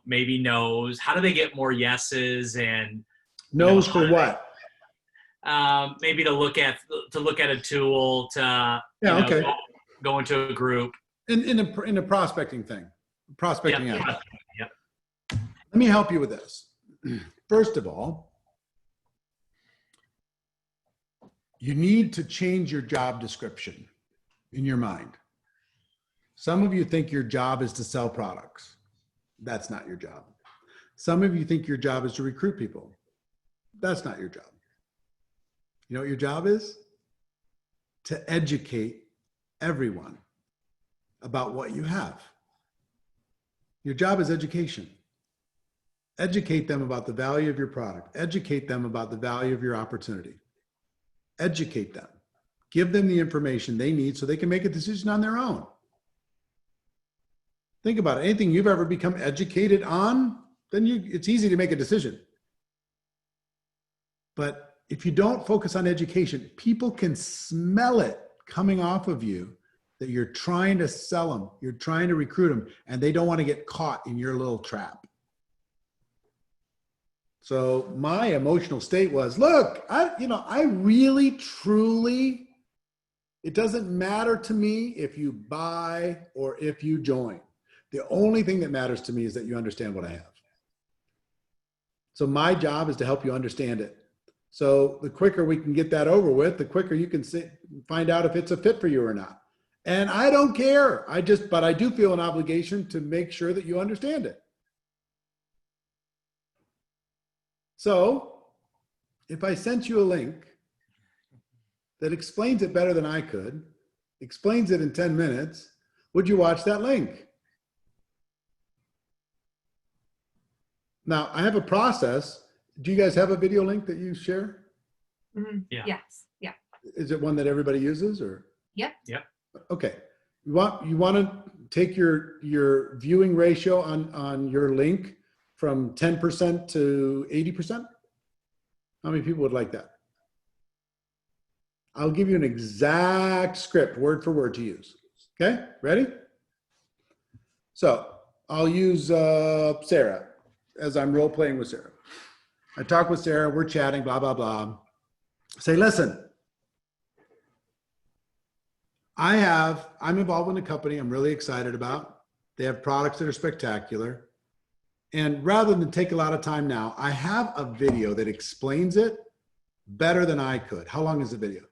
maybe no's. How do they get more yeses and no's for what? Maybe to look at a tool to go into a group in a prospecting thing, prospecting. Yep. Let me help you with this. First of all, you need to change your job description in your mind. Some of you think your job is to sell products. That's not your job. Some of you think your job is to recruit people. That's not your job. You know what your job is? To educate everyone about what you have. Your job is education. Educate them about the value of your product. Educate them about the value of your opportunity. Educate them. Give them the information they need so they can make a decision on their own. Think about it. Anything you've ever become educated on, then it's easy to make a decision. But if you don't focus on education, people can smell it coming off of you that you're trying to sell them, you're trying to recruit them, and they don't want to get caught in your little trap. So my emotional state was, look, I really, truly, it doesn't matter to me if you buy or if you join. The only thing that matters to me is that you understand what I have. So my job is to help you understand it. So the quicker we can get that over with, the quicker you can find out if it's a fit for you or not. And I don't care. But I do feel an obligation to make sure that you understand it. So if I sent you a link that explains it better than I could, explains it in 10 minutes, would you watch that link? Now, I have a process. Do you guys have a video link that you share? Mm-hmm. Yeah. Yes. Yeah. Is it one that everybody uses or? Yep. Okay. You want to take your viewing ratio on your link from 10% to 80%? How many people would like that? I'll give you an exact script, word for word to use. Okay, ready? So I'll use Sarah as I'm role playing with Sarah. I talk with Sarah, we're chatting, blah, blah, blah. Say, listen, I'm involved in a company I'm really excited about. They have products that are spectacular. And rather than take a lot of time now, I have a video that explains it better than I could. How long is the video?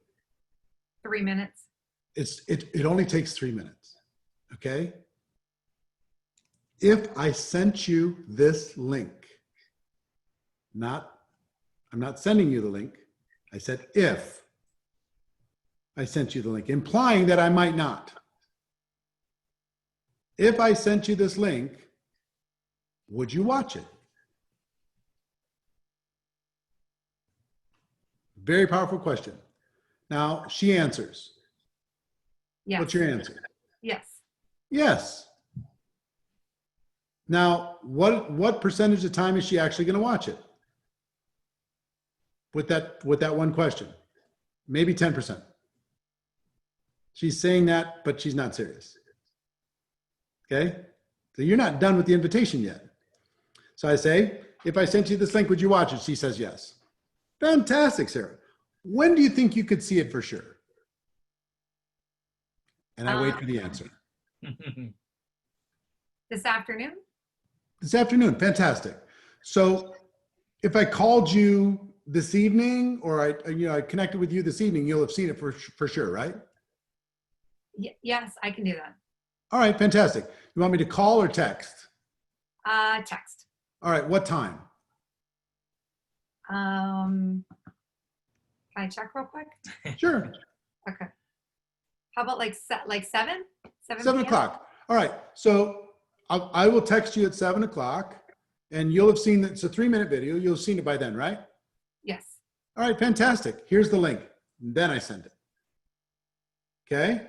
3 minutes. It only takes 3 minutes. Okay? If I sent you this link, I'm not sending you the link. I said if I sent you the link, implying that I might not. If I sent you this link, would you watch it? Very powerful question. Now, she answers. Yes. What's your answer? Yes. Yes. Now, what percentage of time is she actually going to watch it? With that one question? Maybe 10%. She's saying that, but she's not serious. Okay? So you're not done with the invitation yet. So I say, if I sent you this link, would you watch it? She says yes. Fantastic, Sarah. When do you think you could see it for sure? And I wait for the answer. This afternoon? This afternoon. Fantastic. So if I called you this evening, or I connected with you this evening, you'll have seen it for sure, right? Yes, I can do that. All right, fantastic. You want me to call or text? Text. All right, what time? Can I check real quick? Sure. Okay. How about like 7? 7 o'clock. All right. So I will text you at 7 o'clock, and you'll have seen that it's a 3-minute video. You'll have seen it by then, right? Yes. All right, fantastic. Here's the link. Then I send it. Okay.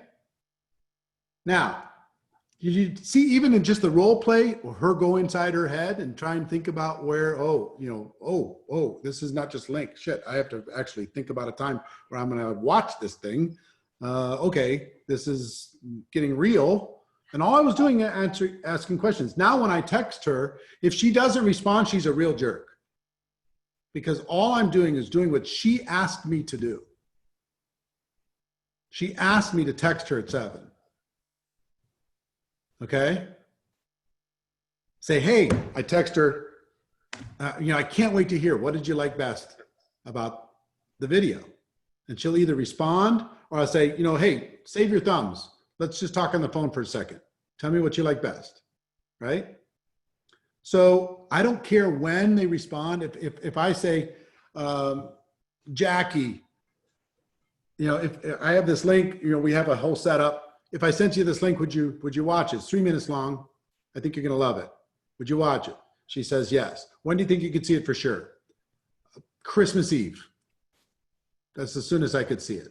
Now, did you see, even in just the role play, or her go inside her head and try and think about where, this is not just link. Shit, I have to actually think about a time where I'm going to watch this thing. Okay, this is getting real. And all I was doing is asking questions. Now, when I text her, if she doesn't respond, she's a real jerk. Because all I'm doing is doing what she asked me to do. She asked me to text her at 7. Okay? Say, hey, I text her, I can't wait to hear, what did you like best about the video? And she'll either respond, or I'll say, hey, save your thumbs. Let's just talk on the phone for a second. Tell me what you like best, right? So I don't care when they respond. If I say, Jackie, if I have this link, we have a whole setup. If I sent you this link, would you watch it? It's 3 minutes long. I think you're going to love it. Would you watch it? She says yes. When do you think you could see it for sure? Christmas Eve. That's as soon as I could see it.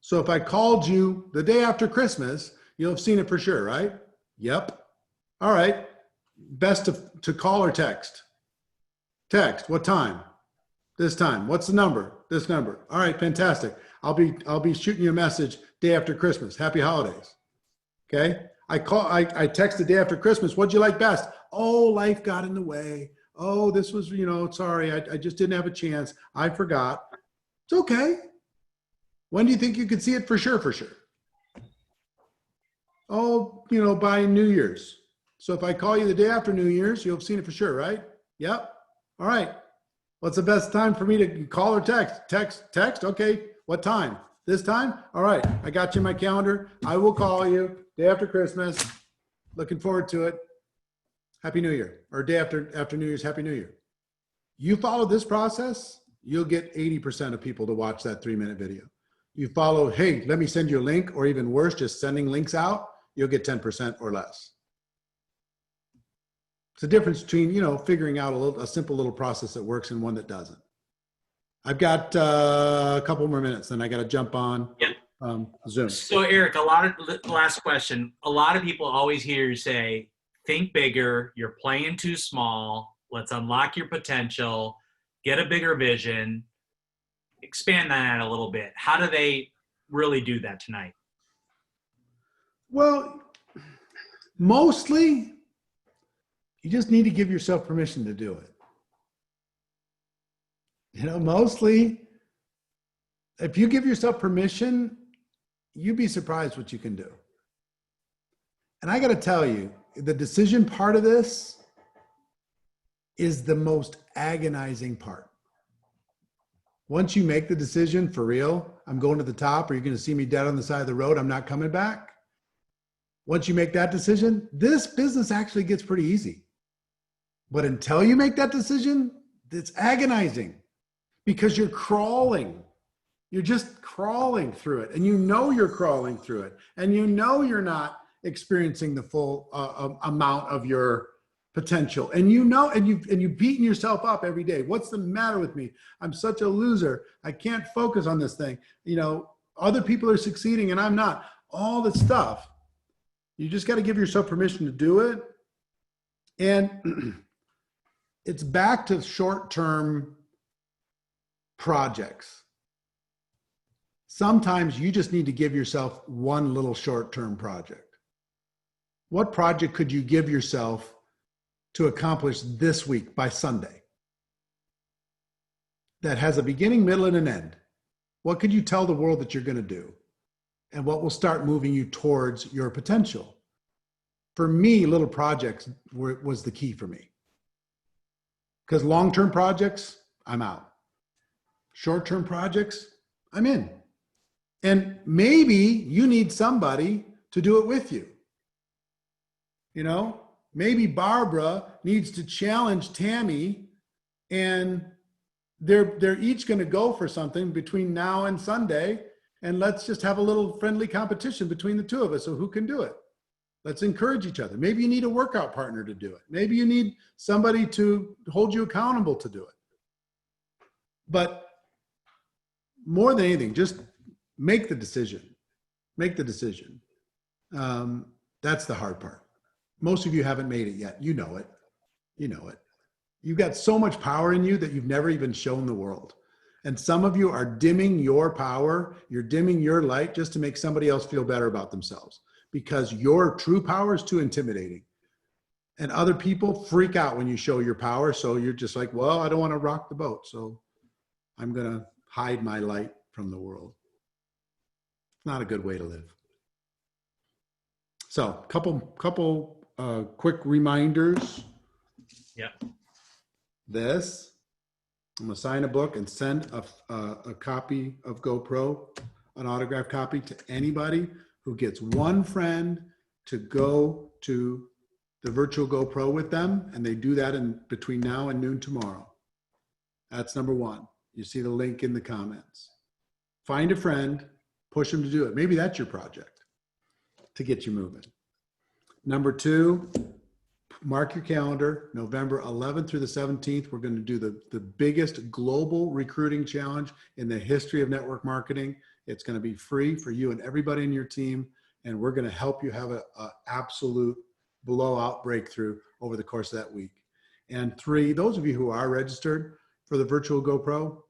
So if I called you the day after Christmas, you'll have seen it for sure, right? Yep. All right. Best to call or text? Text. What time? This time. What's the number? This number. All right. Fantastic. I'll be shooting you a message day after Christmas. Happy holidays. Okay. I text the day after Christmas. What'd you like best? Oh, life got in the way. Oh, this was, sorry. I just didn't have a chance. I forgot. It's okay. When do you think you could see it for sure? For sure. Oh, by New Year's. So if I call you the day after New Year's, you'll have seen it for sure, right? Yep. All right. What's the best time for me to call or text? Text. Okay. What time? This time? All right. I got you in my calendar. I will call you day after Christmas. Looking forward to it. Happy New Year. Or day after New Year's, Happy New Year. You follow this process, you'll get 80% of people to watch that 3-minute video. You follow, hey, let me send you a link, or even worse, just sending links out, you'll get 10% or less. It's the difference between, figuring out a simple little process that works and one that doesn't. I've got a couple more minutes, then I got to jump on Zoom. So Eric, last question. A lot of people always hear you say, think bigger, you're playing too small, let's unlock your potential, get a bigger vision, expand that a little bit. How do they really do that tonight? Well, mostly you just need to give yourself permission to do it. Mostly if you give yourself permission, you'd be surprised what you can do. And I got to tell you, the decision part of this is the most agonizing part. Once you make the decision for real, I'm going to the top, or you're going to see me dead on the side of the road, I'm not coming back. Once you make that decision, this business actually gets pretty easy. But until you make that decision, it's agonizing because you're crawling. You're just crawling through it, and you're crawling through it, and you're not experiencing the full amount of your potential, and you've beaten yourself up every day. What's the matter with me? I'm such a loser. I can't focus on this thing. Other people are succeeding and I'm not. All this stuff. You just got to give yourself permission to do it. And it's back to short-term projects. Sometimes you just need to give yourself one little short-term project. What project could you give yourself to accomplish this week by Sunday? that has a beginning, middle, and an end. What could you tell the world that you're going to do? And what will start moving you towards your potential? For me, little projects was the key for me. Because long-term projects, I'm out. Short-term projects, I'm in. And maybe you need somebody to do it with you. You know, maybe Barbara needs to challenge Tammy, and they're each going to go for something between now and Sunday, and let's just have a little friendly competition between the two of us. So who can do it? Let's encourage each other. Maybe you need a workout partner to do it. Maybe you need somebody to hold you accountable to do it. But more than anything, just make the decision. Make the decision. That's the hard part. Most of you haven't made it yet. You know it. You know it. You've got so much power in you that you've never even shown the world. And some of you are dimming your power. You're dimming your light just to make somebody else feel better about themselves, because your true power is too intimidating. And other people freak out when you show your power. So you're just like, well, I don't want to rock the boat, so I'm going to hide my light from the world. It's not a good way to live. So couple quick reminders. Yeah. This, I'm going to sign a book and send a copy of GoPro, an autographed copy, to anybody who gets one friend to go to the virtual GoPro with them, and they do that in between now and noon tomorrow. That's number one. You see the link in the comments. Find a friend, push them to do it. Maybe that's your project to get you moving. Number two, mark your calendar, November 11th through the 17th. We're going to do the biggest global recruiting challenge in the history of network marketing. It's going to be free for you and everybody in your team, and we're going to help you have an absolute blowout breakthrough over the course of that week. And three, those of you who are registered for the virtual GoPro,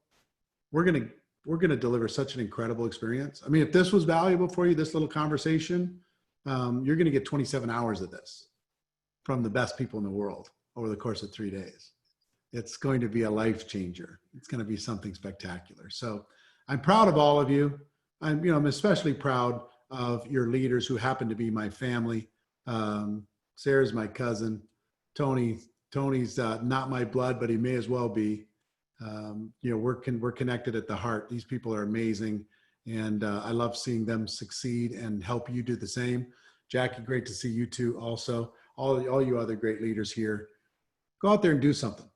we're going to deliver such an incredible experience. I mean, if this was valuable for you, this little conversation, you're going to get 27 hours of this from the best people in the world over the course of 3 days. It's going to be a life changer. It's going to be something spectacular. So I'm proud of all of you. I'm especially proud of your leaders who happen to be my family. Sarah's my cousin. Tony's not my blood, but he may as well be. We're connected at the heart. These people are amazing, and I love seeing them succeed and help you do the same. Jackie, great to see you too. Also, all you other great leaders here, go out there and do something.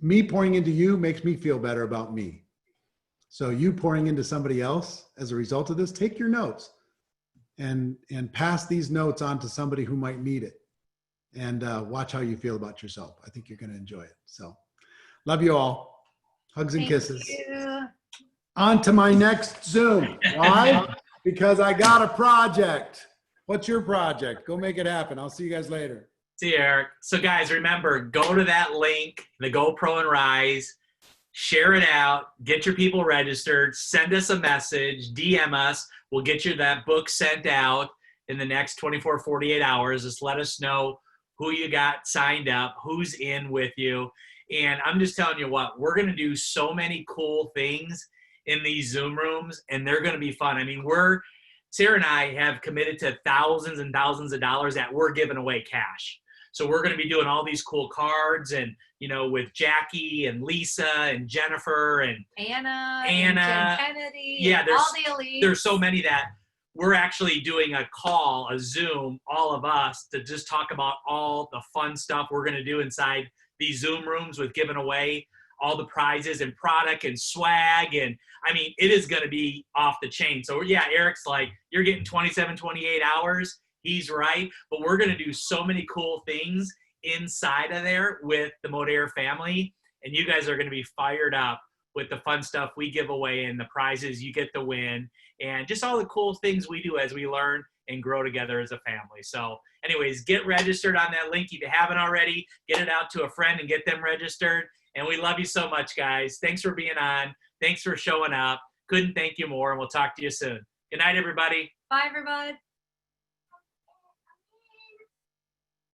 Me pouring into you makes me feel better about me. So you pouring into somebody else as a result of this, take your notes and pass these notes on to somebody who might need it, and watch how you feel about yourself. I think you're going to enjoy it. So love you all. Hugs and kisses. Thank you. On to my next Zoom. Why? Because I got a project. What's your project? Go make it happen. I'll see you guys later. See you, Eric. So guys, remember, go to that link, the GoPro and Rise, share it out, get your people registered, send us a message, DM us. We'll get you that book sent out in the next 24, 48 hours. Just let us know who you got signed up, who's in with you. And I'm just telling you what, we're going to do so many cool things in these Zoom rooms, and they're going to be fun. I mean, Sarah and I have committed to thousands and thousands of dollars that we're giving away cash. So we're going to be doing all these cool cards, and, with Jackie and Lisa and Jennifer and Anna and Jen Kennedy. Yeah, all the elites. There's so many that we're actually doing a call, a Zoom, all of us, to just talk about all the fun stuff we're going to do inside these Zoom rooms with giving away all the prizes and product and swag. And I mean, it is going to be off the chain. So yeah, Eric's like, you're getting 27, 28 hours. He's right. But we're going to do so many cool things inside of there with the Modere family. And you guys are going to be fired up with the fun stuff we give away and the prizes you get to win, and just all the cool things we do as we learn and grow together as a family. So anyways, get registered on that link if you haven't already. Get it out to a friend and get them registered. And we love you so much, guys. Thanks for being on. Thanks for showing up. Couldn't thank you more, and we'll talk to you soon. Good night, everybody. Bye, everybody.